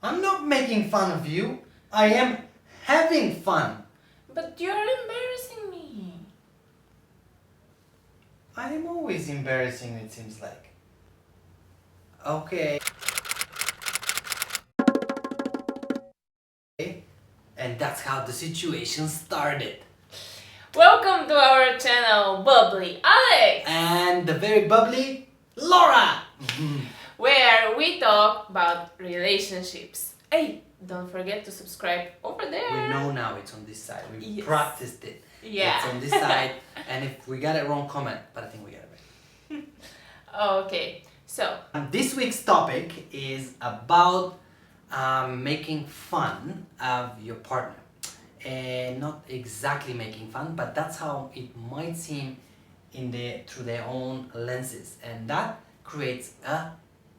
I'm not making fun of you. I am having fun. But you're embarrassing me. I am always embarrassing, it seems like. Okay. And that's how the situation started. Welcome to our channel, Bubbly Aleks, And the very bubbly Lora! where we talk about relationships. Hey, don't forget to subscribe over there. We know now it's on this side. We Yes. practiced it. Yeah. It's on this side. And if we got it wrong, comment. But I think we got it right. Okay, so This week's topic is about making fun of your partner. And not exactly making fun, but that's how it might seem through their own lenses, and that creates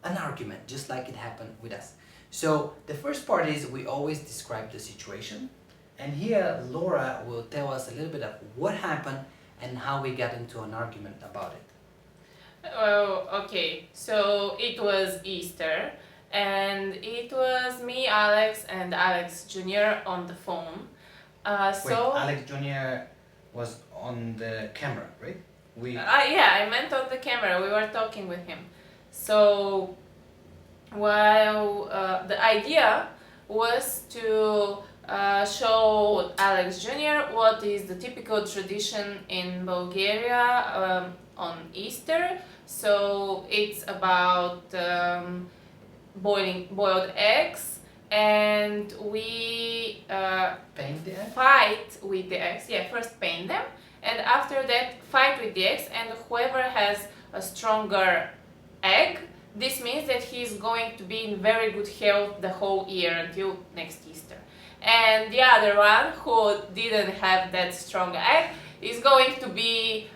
an argument, just like it happened with us. So the first part is we always describe the situation, and here Lora will tell us a little bit of what happened and how we got into an argument about it. okay, so it was Easter, and it was me, Aleks, and Aleks Jr. on the phone. Wait, Aleks Jr. was on the camera, right? Yeah, I meant on the camera. We were talking with him. So while the idea was to show Aleks Jr. what is the typical tradition in Bulgaria on Easter. So it's about boiled eggs, and we Paint the egg? fight with the eggs. Yeah, first paint them, and after that fight with the eggs, and whoever has a stronger egg, this means that he's going to be in very good health the whole year until next Easter. And the other one who didn't have that strong egg is going to be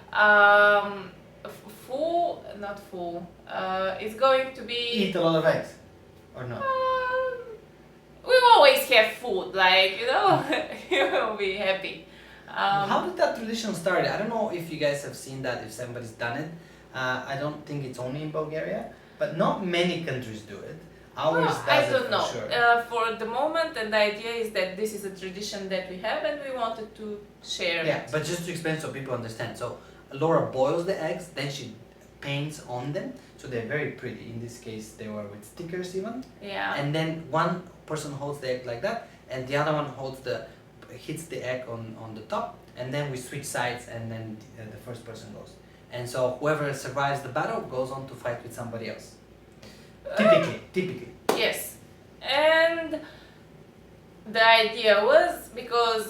it's going to be Eat a lot of eggs, or not? we always have food, like, you know. You will be happy. How did that tradition start? I don't know if you guys have seen that, if somebody's done it. I don't think it's only in Bulgaria, but not many countries do it. Ours does I it don't for know. sure. For the moment, and the idea is that this is a tradition that we have, and we wanted to share Yeah, it. but just to explain so people understand. So Laura boils the eggs, then she paints on them, so they're very pretty. In this case, they were with stickers even. Yeah. And then one person holds the egg like that, and the other one hits the egg on the top, and then we switch sides, and then the first person goes. And so whoever survives the battle goes on to fight with somebody else. Typically. Yes. And the idea was because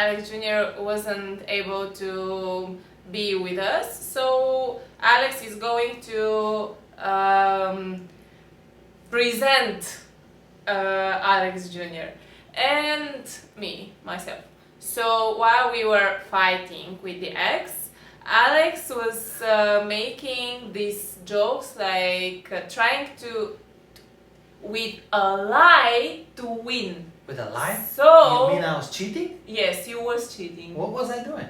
Aleks Jr. wasn't able to be with us, so Aleks is going to present Aleks Jr. and myself. So while we were fighting with the eggs, Aleks was making these jokes, like trying to, with a lie, to win. With a lie? So You mean I was cheating? yes, he was cheating. What was I doing?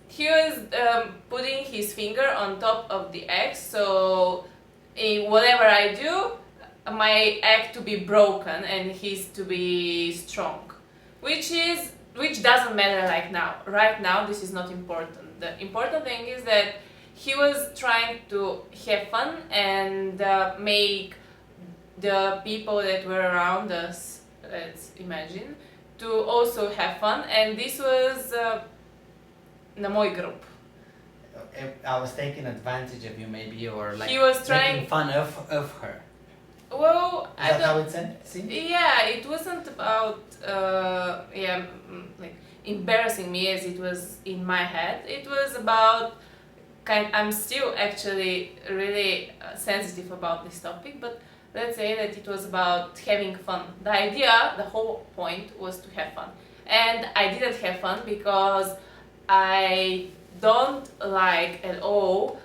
He was putting his finger on top of the egg, so whatever I do, my egg to be broken and his to be strong, which doesn't matter like now. Right now, this is not important. The important thing is that he was trying to have fun and make the people that were around us, let's imagine, to also have fun, and this was na moj group. I was taking advantage of you, maybe, or like He was trying- making fun of her. Well, Is that how it seemed? Yeah, it wasn't about like embarrassing me as it was in my head. It was about I'm still actually really sensitive about this topic, but let's say that it was about having fun. The idea, the whole point was to have fun. And I didn't have fun because I don't like at all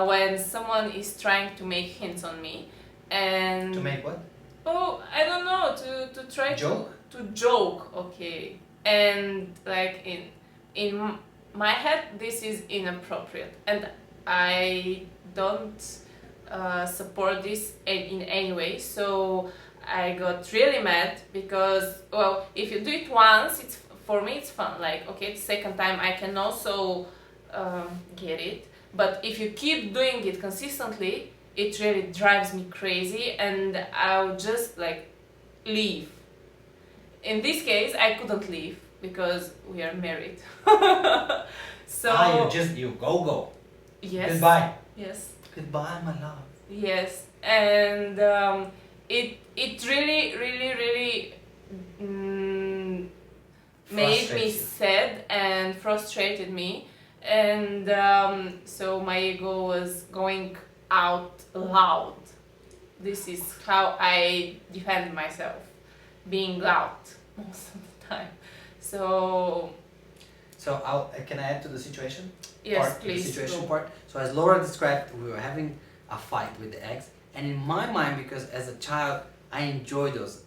when someone is trying to make hints on me. And To make what? oh, I don't know, to try Joke? to joke, okay. And like in my head, this is inappropriate, and I don't support this in any way. So I got really mad because, well, if you do it once, for me it's fun. Like, okay, the second time I can also get it. But if you keep doing it consistently, it really drives me crazy, and I'll just like leave. In this case, I couldn't leave because we are married. So you go. yes. Goodbye. Yes. Goodbye, my love. Yes, and it really made me sad and frustrated me, and so my ego was going out loud. This is how I defend myself, being loud most of the time. So can I add to the situation? yes, please. The situation go. part. So as Laura described, we were having a fight with the eggs, and in my mind, because as a child I enjoy those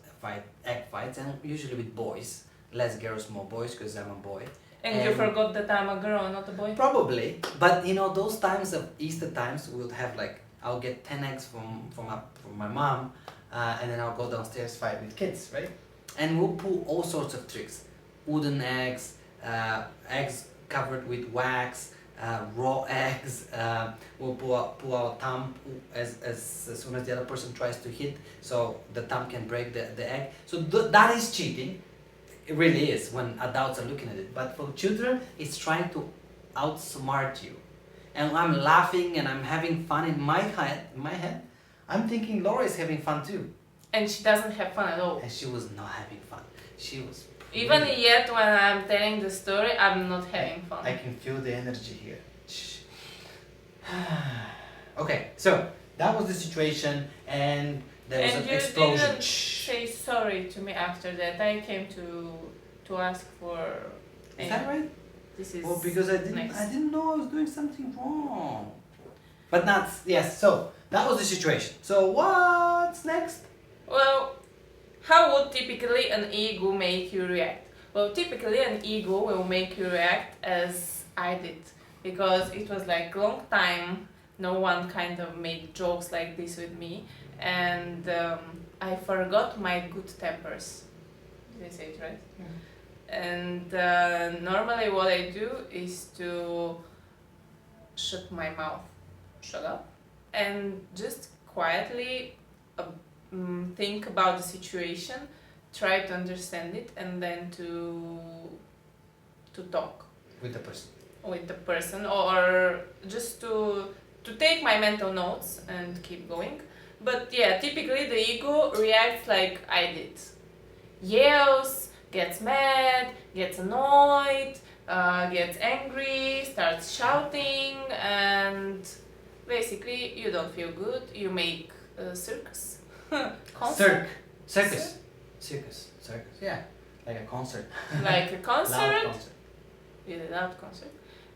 egg fights, and usually with boys, less girls, more boys, because I'm a boy. And you forgot that I'm a girl, not a boy? Probably, but you know, those times of Easter times, we'll have like, I'll get 10 eggs from my mom, and then I'll go downstairs fight with kids, right? And we'll pull all sorts of tricks. Wooden eggs, eggs covered with wax, raw eggs, we'll pull our thumb as soon as the other person tries to hit, so the thumb can break the egg. So that is cheating. It really is when adults are looking at it. But for children, it's trying to outsmart you. And I'm laughing and I'm having fun in my head. I'm thinking Laura is having fun too. And she doesn't have fun at all. And she was not having fun. She was Even yet when I'm telling the story, I'm not having fun. I can feel the energy here. Okay, so that was the situation, and there was an explosion. And you didn't say sorry to me after that. I came to ask for. Is that right? This is. Well, because I didn't know I was doing something wrong. But that's yes. So that was the situation. So what's next? Well, how would typically an ego make you react? Well, typically an ego will make you react as I did, because it was like long time no one kind of made jokes like this with me, and I forgot my good tempers. Did I say it right? Mm-hmm. And normally what I do is to shut my mouth, shut up, and just quietly think about the situation, try to understand it, and then to talk With the person. Or just to take my mental notes and keep going. But yeah, typically the ego reacts like I did. Yells, gets mad, gets annoyed, gets angry, starts shouting, and basically you don't feel good. You make a circus. Circus, yeah, like a concert. Like a concert. Loud concert. Yeah, a loud concert,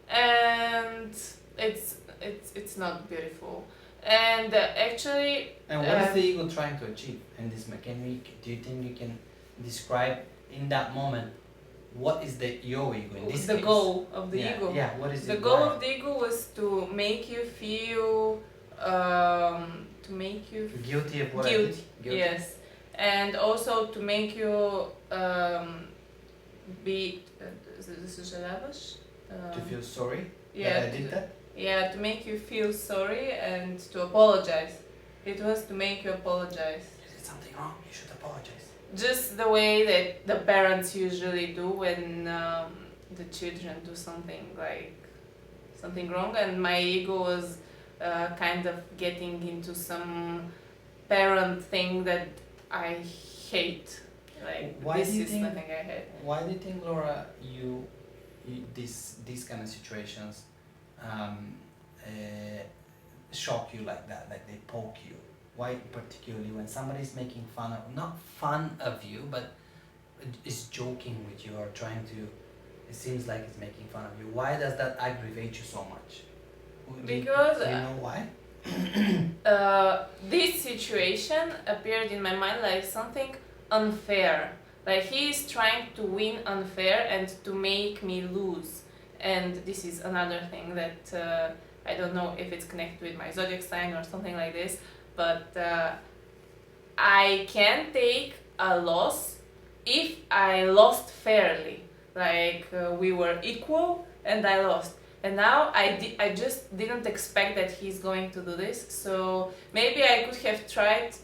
and it's not beautiful. And actually. And what is the ego trying to achieve in this mechanic? Do you think you can describe in that moment what is your ego in this the case? goal of the ego? Yeah, what is the it? goal of the ego was to make you feel guilty of what I guilty. did? Guilty. Yes, and also to make you be To feel sorry yeah, that I did that? Yeah, to make you feel sorry and to apologize. It was to make you apologize. You did something wrong, you should apologize. Just the way that the parents usually do when the children do something wrong, and my ego was kind of getting into some parent thing that I hate. Like, this is nothing I hate. Why do you think, Laura, you these kind of situations shock you like that, like they poke you? Why particularly when somebody's making fun of, not fun of you, but is joking with you or trying to, it seems like it's making fun of you. Why does that aggravate you so much? Because do you know why? This situation appeared in my mind like something unfair. Like he is trying to win unfair and to make me lose. And this is another thing that I don't know if it's connected with my zodiac sign or something like this, but I can take a loss if I lost fairly. Like we were equal and I lost. And now I just didn't expect that he's going to do this. So maybe I could have tried,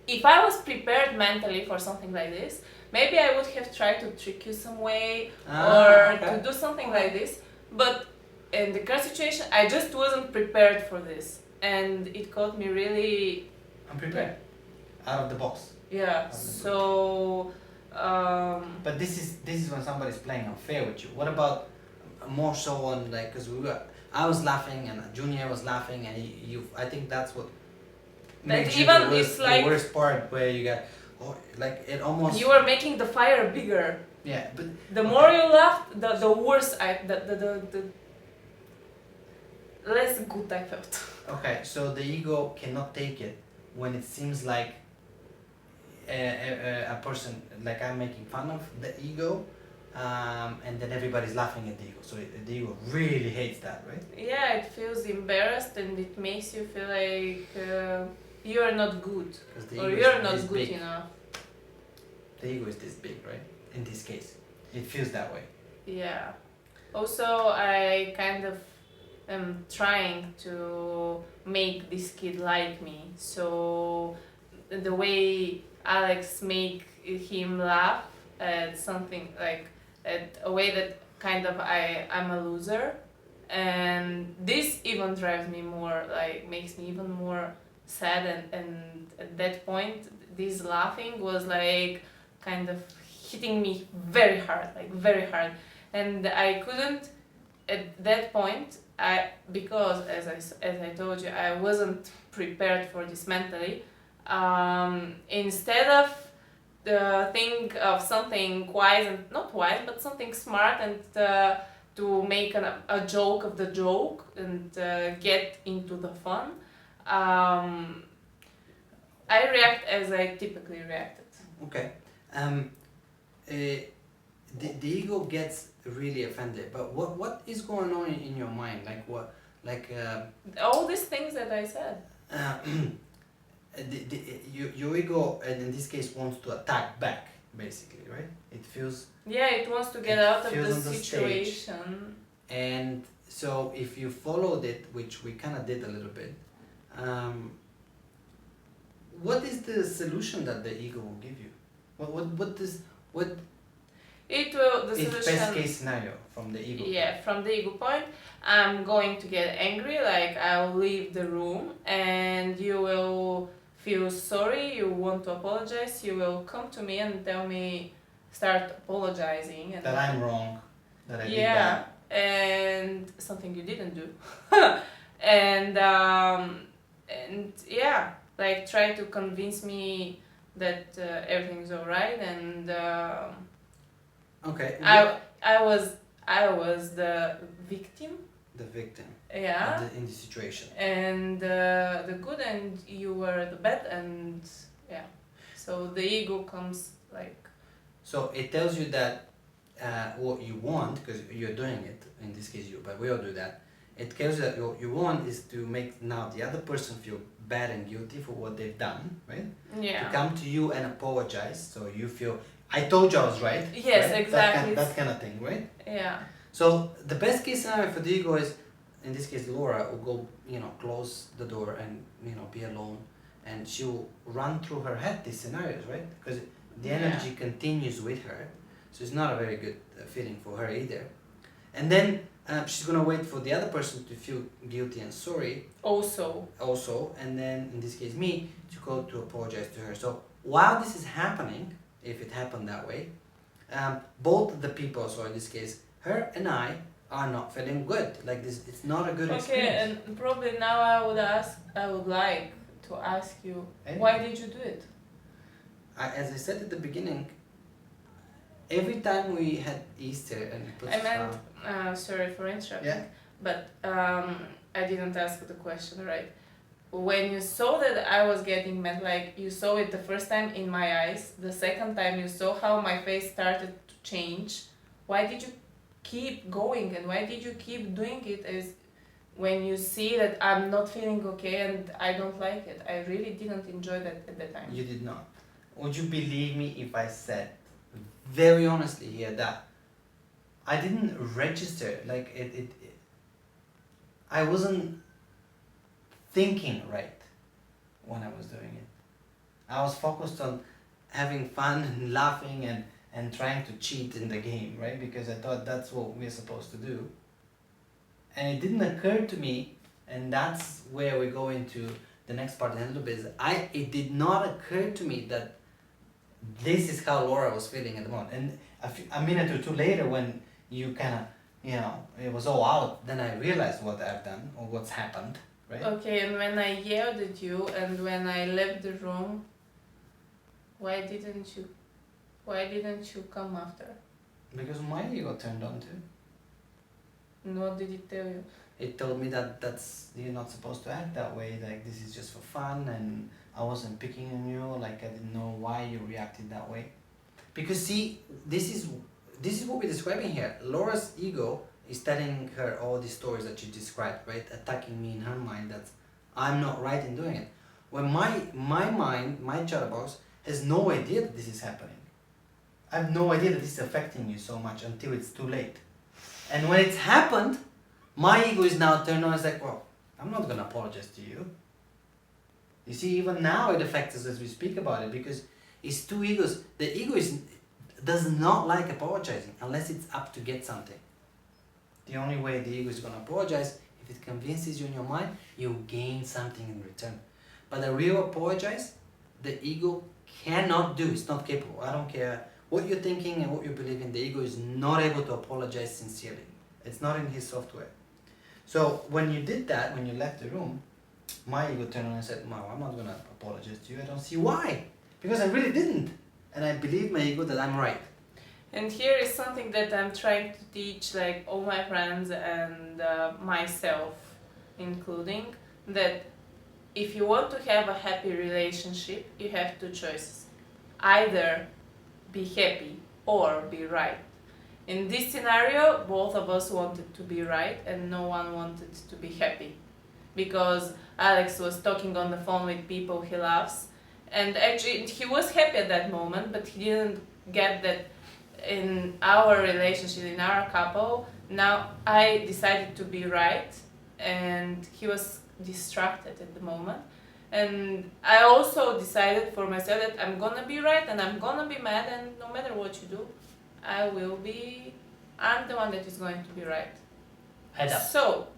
if I was prepared mentally for something like this, maybe I would have tried to trick you some way or to do something like this. But in the current situation, I just wasn't prepared for this. And it caught me really... Unprepared. Out of the box. Yeah, so... But this is when somebody's playing unfair with you. What about more so on, like, because I was laughing and Junior was laughing and you I think that's what makes even the it's like the worst part, where you get, like, it almost, you were making the fire bigger. yeah, but The more you laughed, the worse the less good I felt. okay, so the ego cannot take it when it seems like a person, like, I'm making fun of the ego, and then everybody's laughing at the ego. So the ego really hates that, right? Yeah, it feels embarrassed and it makes you feel like you are not good or you're not good big. enough. The ego is this big, right? In this case, it feels that way. Yeah. Also, I kind of am trying to make this kid like me. So the way Aleks make him laugh at something, like at a way that kind of I'm a loser, and this even drives me more, like makes me even more sad, and at that point this laughing was like kind of hitting me very hard, like very hard, and I couldn't at that point, because as I told you, I wasn't prepared for this mentally. Instead of think of something wise, and not wise, but something smart, and to make a joke of the joke and get into the fun, I react as I typically reacted. Okay. The ego gets really offended, but what is going on in your mind? Like what? Like all these things that I said. Your ego, and in this case, wants to attack back, basically, right? It feels... Yeah, it wants to get out of the stage. situation. And so if you followed it, which we kind of did a little bit, what is the solution that the ego will give you? What It will, the it's solution... best case scenario from the ego. Yeah, from the ego point, I'm going to get angry, like I'll leave the room, and you will feel sorry, you want to apologize, you will come to me and tell me, start apologizing. And that I'm wrong, that I did yeah, that. and something you didn't do. and yeah, like try to convince me that everything's alright, and okay. I was the victim. The victim. Yeah. In the situation. And the good, and you were the bad, and yeah. So the ego comes like. So it tells you that what you want, because you're doing it, in this case you, but we all do that. It tells you that what you want is to make now the other person feel bad and guilty for what they've done, right? Yeah. To come to you and apologize, so you feel, I told you I was right. Yes, right? exactly. That kind of thing, right? Yeah. So the best case scenario for the ego is, in this case, Lora will go, close the door and, be alone, and she will run through her head these scenarios, right? Because the energy continues with her, so it's not a very good feeling for her either. And then she's gonna wait for the other person to feel guilty and sorry. Also, and then in this case me, to go to apologize to her. So while this is happening, if it happened that way, both the people, so in this case her and I, are not feeling good. Like this, it's not a good experience. Okay, and probably now I would like to ask you, why did you do it? As I said at the beginning, every time we had Easter and put... I meant, sorry for interrupting, but I didn't ask the question right. When you saw that I was getting mad, like you saw it the first time in my eyes, the second time you saw how my face started to change, why did you keep going, and why did you keep doing it when you see that I'm not feeling okay and I don't like it. I really didn't enjoy that at the time. You did not. Would you believe me if I said, very honestly here, that I didn't register, like I wasn't thinking right when I was doing it. I was focused on having fun and laughing and trying to cheat in the game, right? Because I thought that's what we're supposed to do. And it didn't occur to me, and that's where we go into the next part in a little bit, is it did not occur to me that this is how Lora was feeling at the moment. And a minute or two later, when you kind of, it was all out, then I realized what I've done or what's happened, right? Okay, and when I yelled at you and when I left the room, why didn't you come after? Because my ego turned on too. And what did it tell you? It told me that you're not supposed to act that way, like this is just for fun, and I wasn't picking on you, like I didn't know why you reacted that way. Because see, this is what we're describing here. Laura's ego is telling her all these stories that you described, right? Attacking me in her mind that I'm not right in doing it. When my mind, my chatterbox, has no idea that this is happening. I have no idea that this is affecting you so much until it's too late. And when it's happened, my ego is now turned on. It's like, well, I'm not going to apologize to you. You see, even now it affects us as we speak about it, because it's two egos. The ego does not like apologizing unless it's up to get something. The only way the ego is going to apologize, if it convinces you in your mind, you gain something in return. But the real apologize, the ego cannot do. It's not capable. I don't care what you're thinking and what you believe in. The ego is not able to apologize sincerely. It's not in his software. So when you did that, when you left the room, my ego turned on and said, "No, I'm not going to apologize to you. I don't see why. Because I really didn't. And I believe my ego that I'm right." And here is something that I'm trying to teach, like all my friends and myself including, that if you want to have a happy relationship, you have two choices. Either be happy or be right. In this scenario, both of us wanted to be right and no one wanted to be happy. Because Aleks was talking on the phone with people he loves, and actually he was happy at that moment, but he didn't get that in our relationship, in our couple. Now I decided to be right and he was distracted at the moment. And I also decided for myself that I'm gonna be right and I'm gonna be mad, and no matter what you do, I'm the one that is going to be right. Head up. So,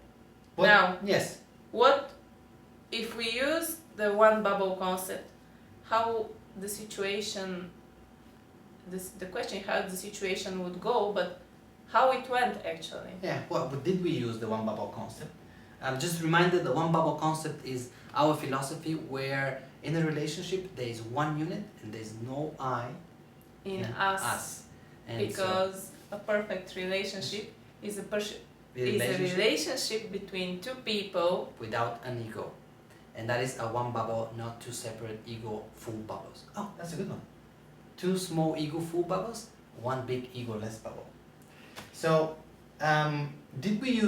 now, yes. What if we use the one bubble concept? How the situation, the question how the situation would go, but how it went actually. Yeah, well, did we use the one bubble concept? Just reminded, the one bubble concept is our philosophy where in a relationship there is one unit and there is no I in us. And because a perfect relationship is a relationship between two people without an ego. And that is a one bubble, not two separate ego full bubbles. Oh, that's a good one. Two small ego full bubbles, one big ego-less bubble. So, did we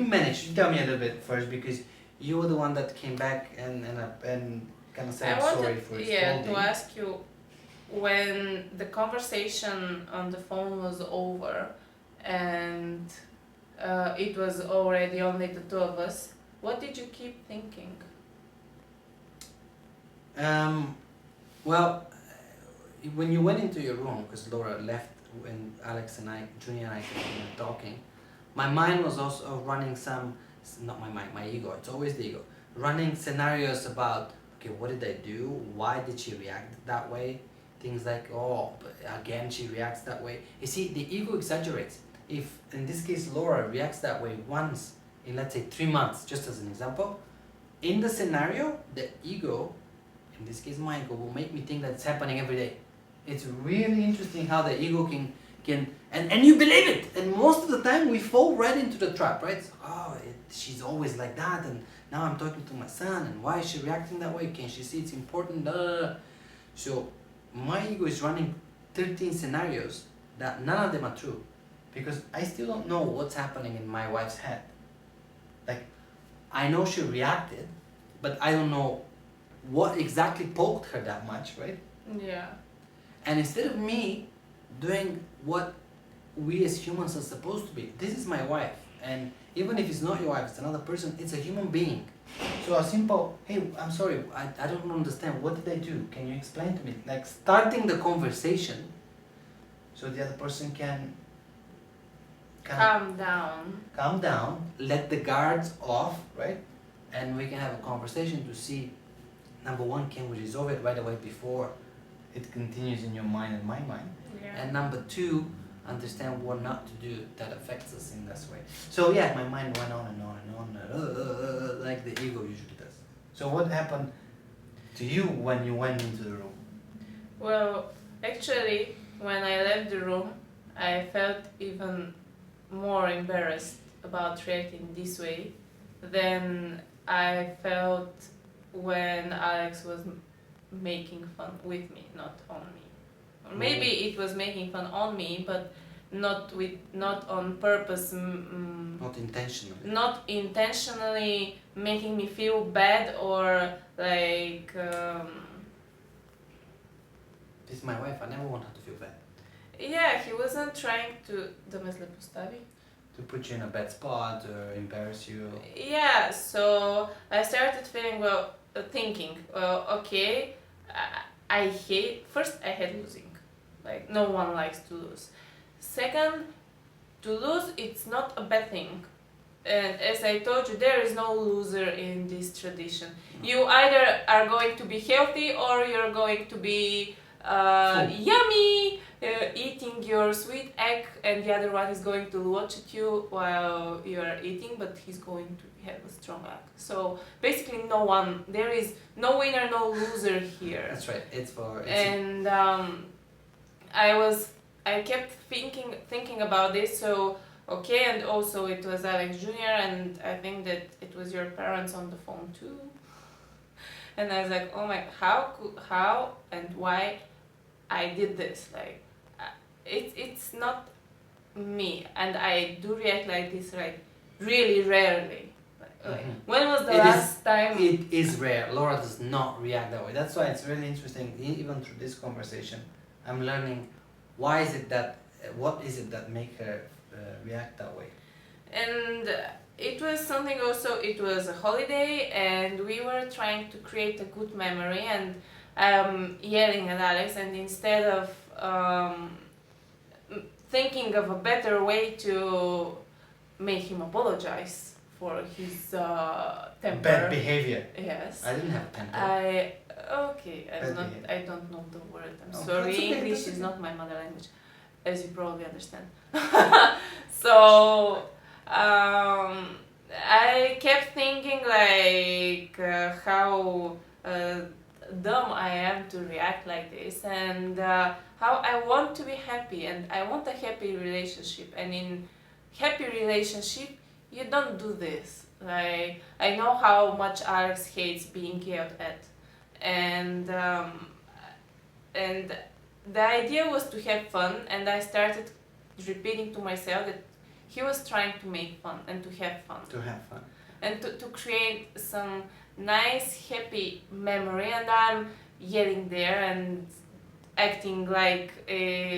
manage, tell me a little bit first, because you were the one that came back and kind of said sorry for his to ask you, when the conversation on the phone was over and it was already only the two of us, what did you keep thinking? Well, when you went into your room, because Lora left when Aleks and I, Junior and I were talking, my mind was also running not my mind, my ego, it's always the ego, running scenarios about, okay, what did I do? Why did she react that way? Things like, oh, again, she reacts that way. You see, the ego exaggerates. If, in this case, Lora reacts that way once in, let's say, 3 months, just as an example, in the scenario, the ego, in this case, my ego, will make me think that it's happening every day. It's really interesting how the ego can and you believe it. And most of the time, we fall right into the trap, right? So, she's always like that, and now I'm talking to my son, and why is she reacting that way? Can she see it's important? So, my ego is running 13 scenarios that none of them are true, because I still don't know what's happening in my wife's head. Like, I know she reacted, but I don't know what exactly poked her that much, right? Yeah. And instead of me doing what we as humans are supposed to be, this is my wife, and even if it's not your wife, it's another person, it's a human being. So a simple, hey, I'm sorry, I don't understand, what did I do? Can you explain to me? Like starting the conversation so the other person can calm down, let the guards off, right? And we can have a conversation to see, number one, can we resolve it right away before it continues in your mind and my mind? Yeah. And number two, understand what not to do that affects us in this way. So yeah, my mind went on and on and on, like the ego usually does. So what happened to you when you went into the room? Well, actually, when I left the room, I felt even more embarrassed about reacting this way than I felt when Aleks was making fun with me, not on me. Or maybe it was making fun on me, but not on purpose. Not intentionally. Not intentionally making me feel bad or like. This is my wife. I never want her to feel bad. Yeah, he wasn't trying to. Da me zle postavi. To put you in a bad spot or embarrass you. Yeah, so I started feeling thinking, okay, I hate. First, I hate losing. Like no one likes to lose. Second, to lose it's not a bad thing. And as I told you, there is no loser in this tradition. You either are going to be healthy or you're going to be yummy, eating your sweet egg, and the other one is going to watch at you while you are eating, but he's going to have a strong egg. So basically, there is no winner, no loser here. That's right. And I kept thinking about this. So okay, and also it was Aleks Jr. and I think that it was your parents on the phone too. And I was like, oh my, how and why I did this? Like, it's not me, and I do react like this, like really rarely. Like, when was the last time? It is rare. Lora does not react that way. That's why it's really interesting. Even through this conversation, I'm learning what is it that make her react that way. And it was something also. It was a holiday, and we were trying to create a good memory, and yelling at Aleks, and instead of thinking of a better way to make him apologize for his temper. Bad behavior. Yes. I didn't have a temper. I don't know the word. I'm Oh, sorry. that's okay, English that's is okay. not my mother language, as you probably understand. So I kept thinking like how dumb I am to react like this, and how I want to be happy, and I want a happy relationship, and in happy relationship you don't do this. Like, I know how much Aleks hates being yelled at, and the idea was to have fun, and I started repeating to myself that he was trying to make fun and to have fun. To have fun. And to create some nice, happy memory, and I'm yelling there and acting like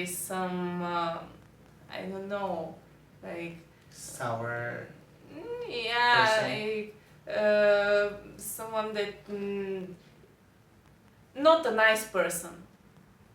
some, I don't know, like... Sour... Yeah, person. like someone that... not a nice person.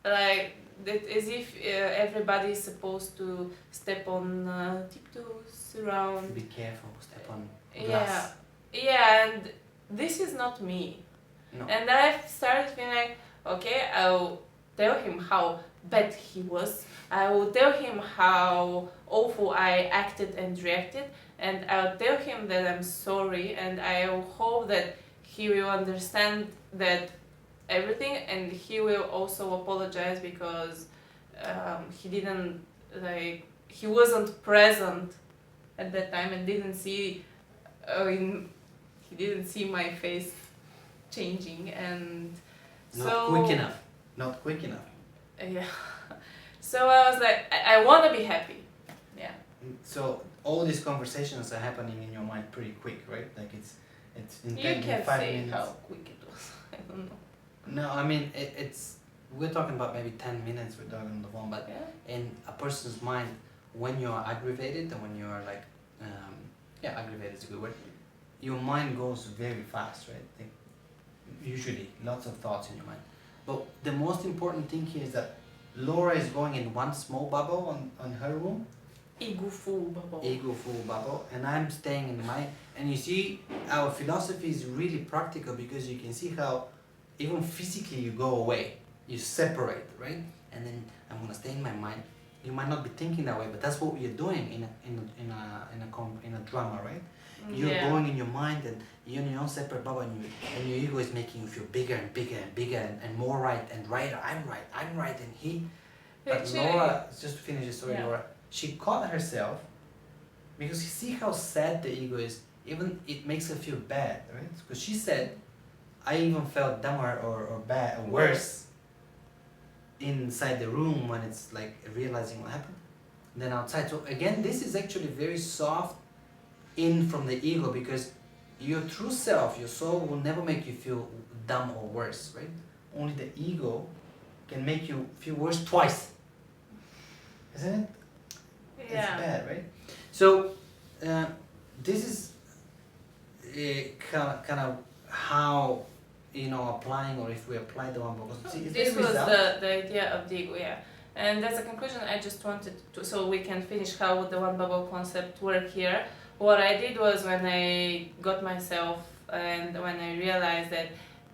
Like, that as if everybody is supposed to step on tiptoes around. Be careful, step on glass. Yeah, and this is not me. No. And I started feeling like, okay, I'll tell him how bad he was. I will tell him how awful I acted and reacted, and I'll tell him that I'm sorry, and I will hope that he will understand that everything, and he will also apologize because he didn't, like, he wasn't present at that time and didn't see he didn't see my face changing, and Not quick enough. Yeah. So I was like, I want to be happy. Yeah. so all these conversations are happening in your mind pretty quick, right? Like it's in You can 5 say minutes. how quick it was. I don't know. No, I mean it's we're talking about maybe 10 minutes we're talking on the phone, but Yeah. in a person's mind, when you are aggravated and when you are like, aggravated is a good word. Your mind goes very fast, right? Like, usually, lots of thoughts in your mind. But the most important thing here is that Lora is going in one small bubble on her room, Ego full bubble. ego full bubble, and I'm staying in my. And you see, our philosophy is really practical because you can see how, even physically, you go away, you separate, right? And then I'm gonna stay in my mind. You might not be thinking that way, but that's what you're doing in a drama, right? You're going in your mind and you're in your own separate bubble, and your ego is making you feel bigger and bigger and bigger and more right and righter. I'm right, and he. But Actually, Lora, just to finish the story, yeah. Lora, she caught herself because you see how sad the ego is. Even it makes her feel bad, right? Because she said, I even felt dumber or bad or worse inside the room when it's like realizing what happened than outside. So again, this is actually very soft in from the ego, because your true self, your soul, will never make you feel dumb or worse, right? Only the ego can make you feel worse twice. Isn't it? It's bad, right? So this is kind of how, applying, or if we apply the one because this was the idea of the ego, yeah. And as a conclusion, I just wanted to, so we can finish how would the one bubble concept work here. What I did was, when I got myself and when I realized that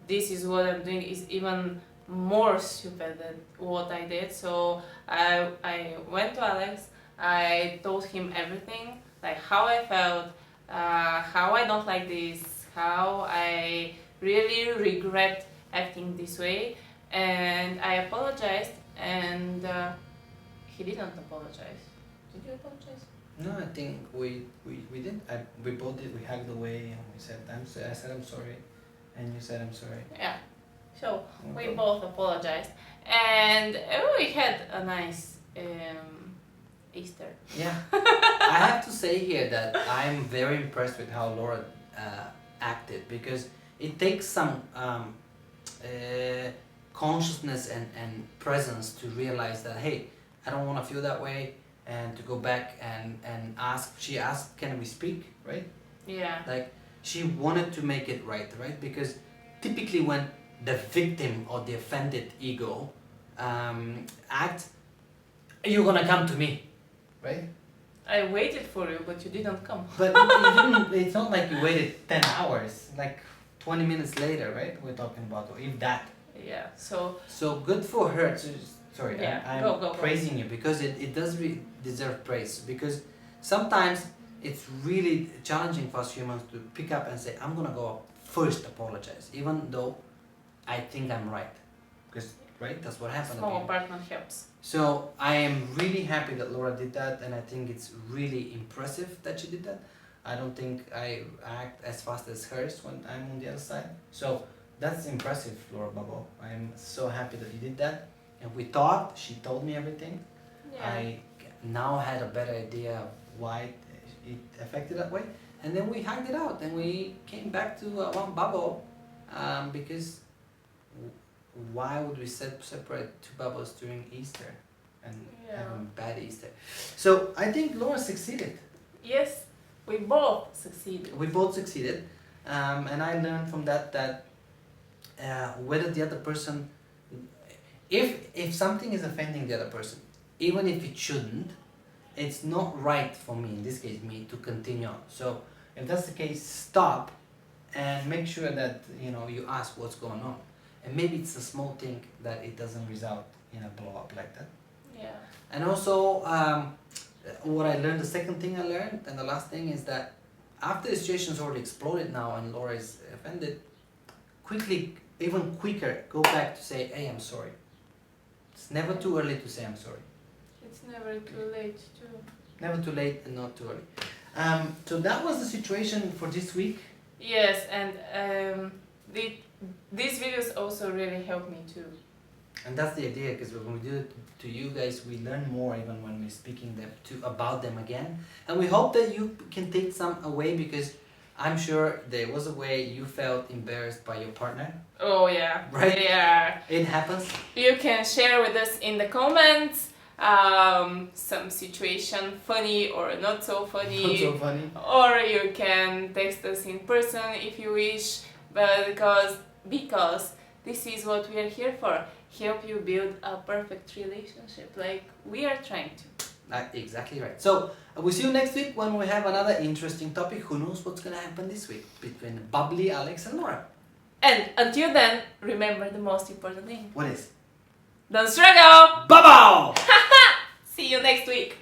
this is what I'm doing is even more stupid than what I did, so I went to Aleks, I told him everything, like how I felt, how I don't like this, how I really regret acting this way, and I apologized, and he didn't apologize. Did you apologize? No, I think we did. We both did. We hugged away and we said, I said I'm sorry, and you said I'm sorry. Yeah. So we both apologized, and we had a nice Easter. Yeah. I have to say here that I'm very impressed with how Lora acted, because it takes some consciousness and presence to realize that, hey, I don't want to feel that way, and to go back and ask. She asked, can we speak, right? Yeah. Like, she wanted to make it right? Because typically when the victim or the offended ego act, you're gonna come to me, right? I waited for you, but you didn't come. But you didn't. It's not like you waited 10 hours. Like 20 minutes later, right? We're talking about, or if that. Yeah. So good for her. Sorry, yeah, I'm go. praising you because it does deserve praise, because sometimes it's really challenging for us humans to pick up and say, I'm gonna go first apologize, even though I think I'm right, because right, that's what happened. Small apartment helps. So I am really happy that Lora did that, and I think it's really impressive that she did that. I don't think I act as fast as hers when I'm on the other side. So that's impressive, Lora Bubble. I'm so happy that you did that. And we talked, she told me everything. Yeah. I now had a better idea of why it affected that way. And then we hugged it out and we came back to one bubble, because why would we separate two bubbles during Easter and have a bad Easter? So I think Lora succeeded. Yes, we both succeeded. We both succeeded, and I learned from that whether the other person, if something is offending the other person, even if it shouldn't, it's not right for me, in this case me, to continue on. So if that's the case, stop and make sure that you ask what's going on. And maybe it's a small thing that it doesn't result in a blow up like that. Yeah. And also, what I learned, the second thing I learned, and the last thing is that after the situation's already exploded now and Lora is offended, quickly, even quicker, go back to say, hey, I'm sorry. It's never too early to say I'm sorry. It's never too late too. Never too late and not too early. So that was the situation for this week. Yes, and these videos also really helped me too. And that's the idea, because when we do it to you guys, we learn more even when we're speaking about them again. And we hope that you can take some away, because I'm sure there was a way you felt embarrassed by your partner. Oh yeah. Right? Yeah. It happens. You can share with us in the comments some situation funny or not so funny. Not so funny. Or you can text us in person if you wish, but because this is what we are here for. Help you build a perfect relationship like we are trying to. Exactly right. So we'll see you next week when we have another interesting topic. Who knows what's gonna happen this week between Bubbly, Aleks and Lora. And until then, remember the most important thing. What is? Don't struggle! Bye-bye! See you next week!